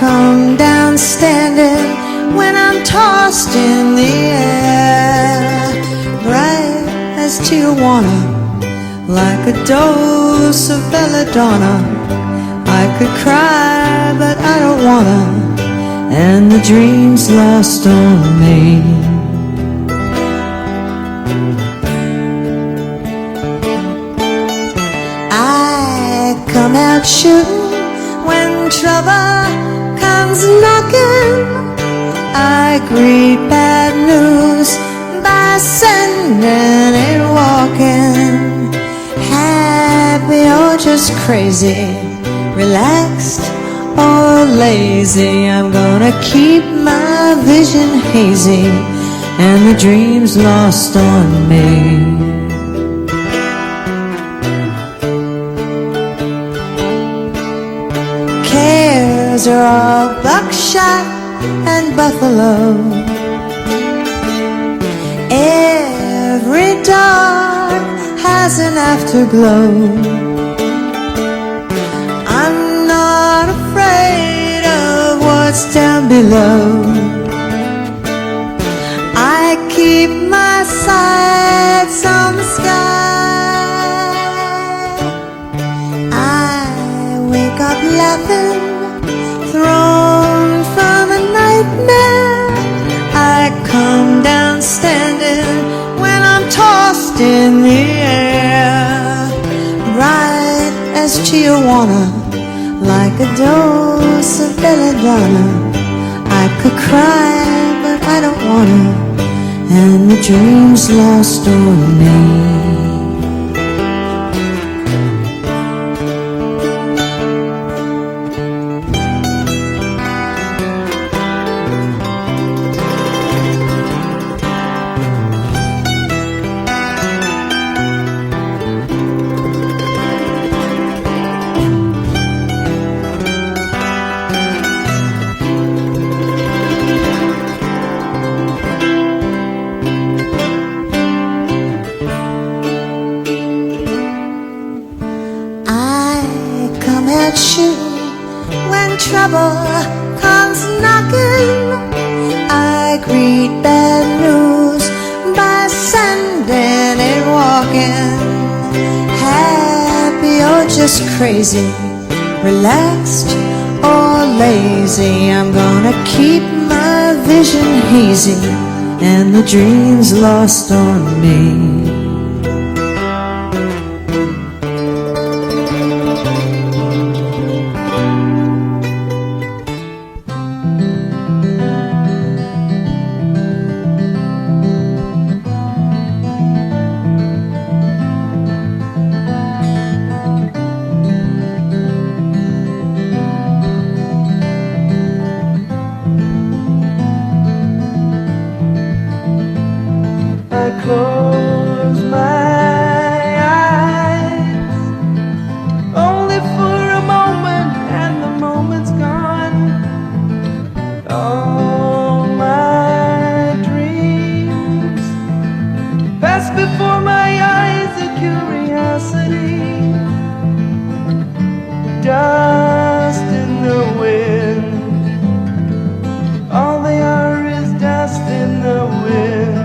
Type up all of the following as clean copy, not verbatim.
come down standing when I'm tossed in the air, bright as Tijuana, like a dose of belladonna. I could cry, but I don't wanna, and the dream's lost on me. I come out shooting when trouble comes knocking. I greet bad news by sending it walking. Happy or just crazy, relaxed or lazy, I'm gonna keep my vision hazy, and the dream's lost on me. Cares are all buckshot and buffalo. Every dark has an afterglow. I'm not afraid of what's down below. I keep my sights on the sky. I wake up laughing, thrown from a nightmare. I come down standing when I'm tossed in the air, bright as Tijuana, like a dose of belladonna. I could cry, but I don't wanna, and the dream's lost on me. When trouble comes knocking, I greet bad news by sending it walking. Happy or just crazy, relaxed or lazy, I'm gonna keep my vision hazy, and the dream's lost on me. Close my eyes, only for a moment, and the moment's gone. All my dreams pass before my eyes, a curiosity, dust in the wind. All they are is dust in the wind.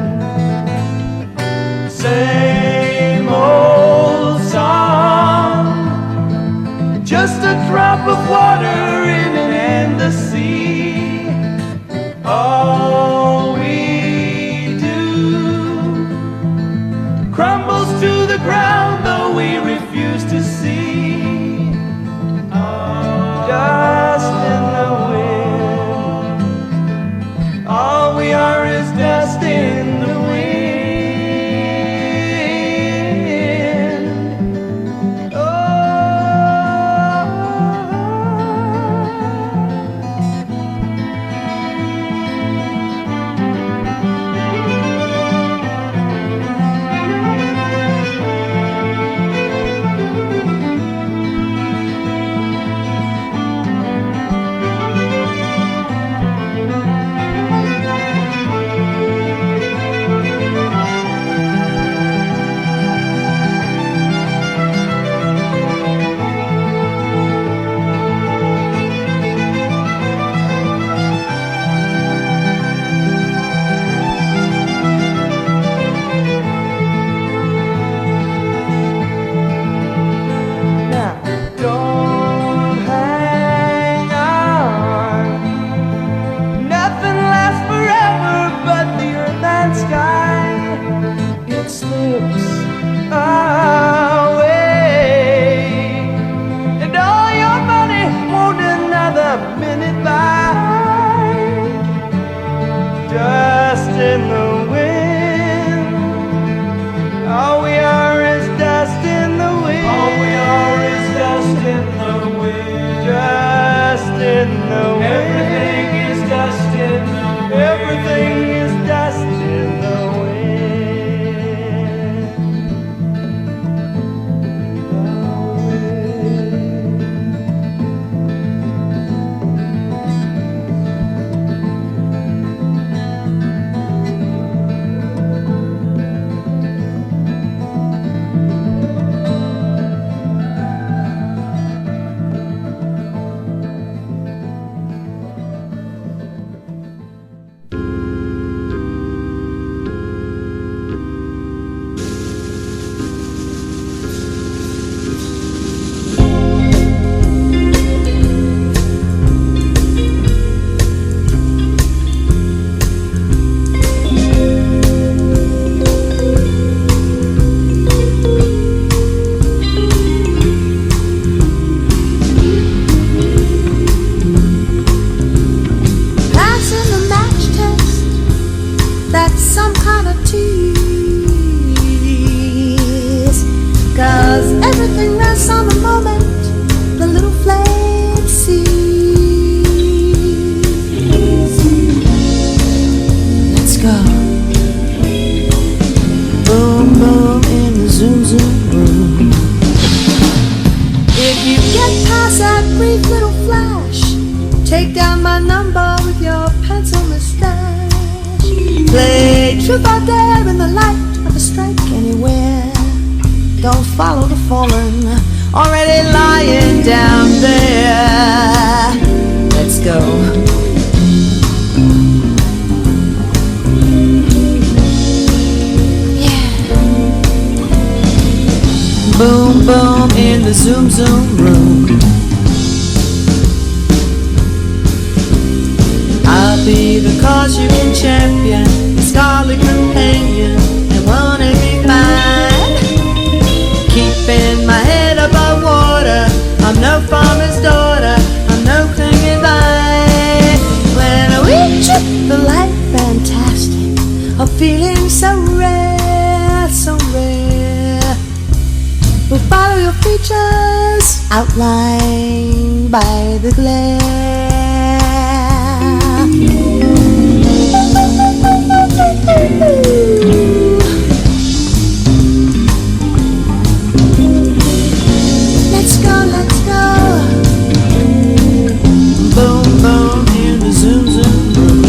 go. Boom, boom in the zoom, zoom room. If you get past that brief little flash, take down my number with your pencil mustache. Play truth or dare in the light of a strike anywhere. Don't follow the fallen, already lying down there. Let's go. Boom, boom in the zoom, zoom room. I'll be the cause you can champion, the scarlet companion, and won't it be fine? Keeping my head above water, I'm no farmer's daughter, I'm no clinging vine. When we trip the light fantastic, a feeling so rare, so rare. We'll follow your features, outlined by the glare. Let's go, let's go. Boom, boom in the zoom, zoom room.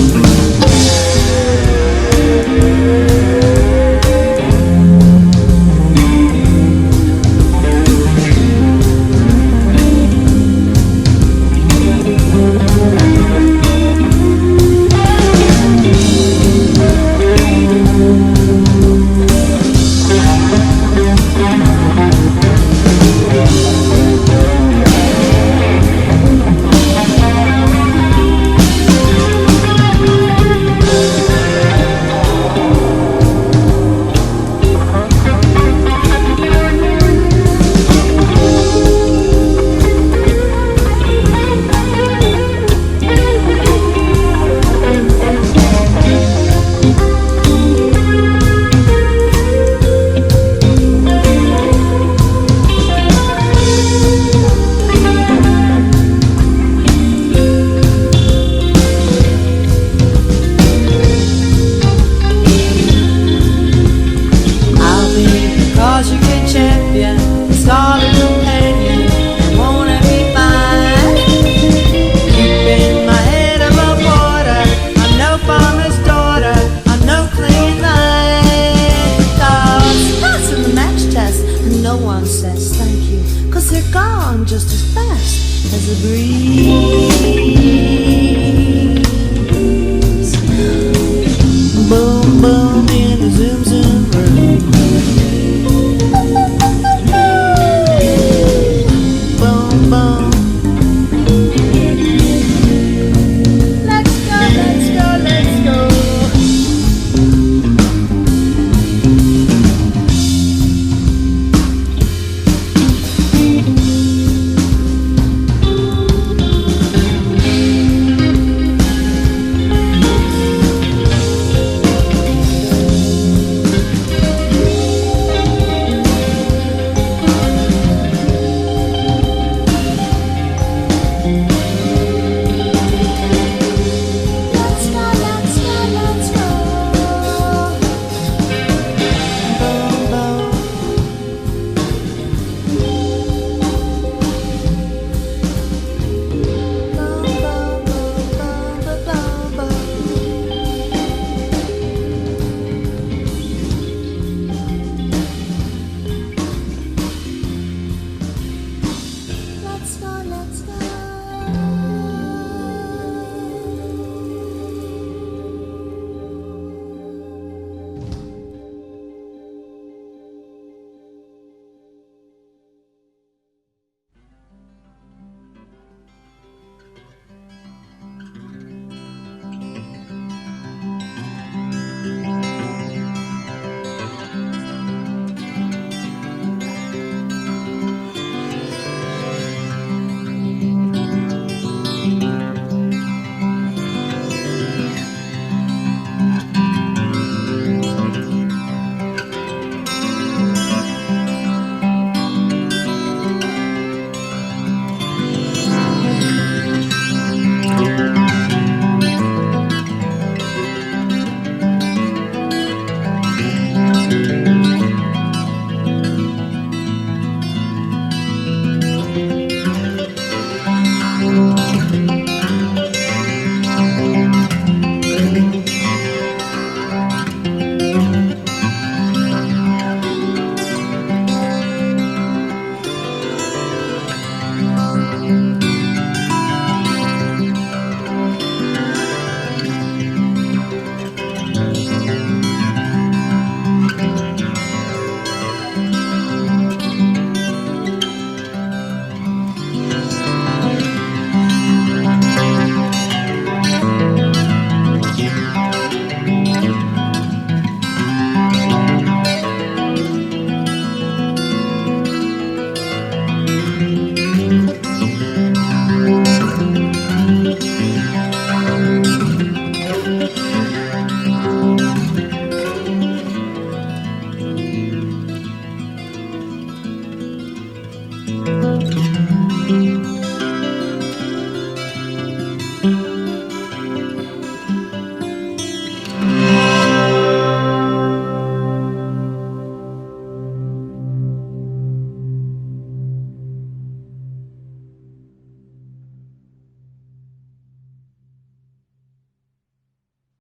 Boom, boom.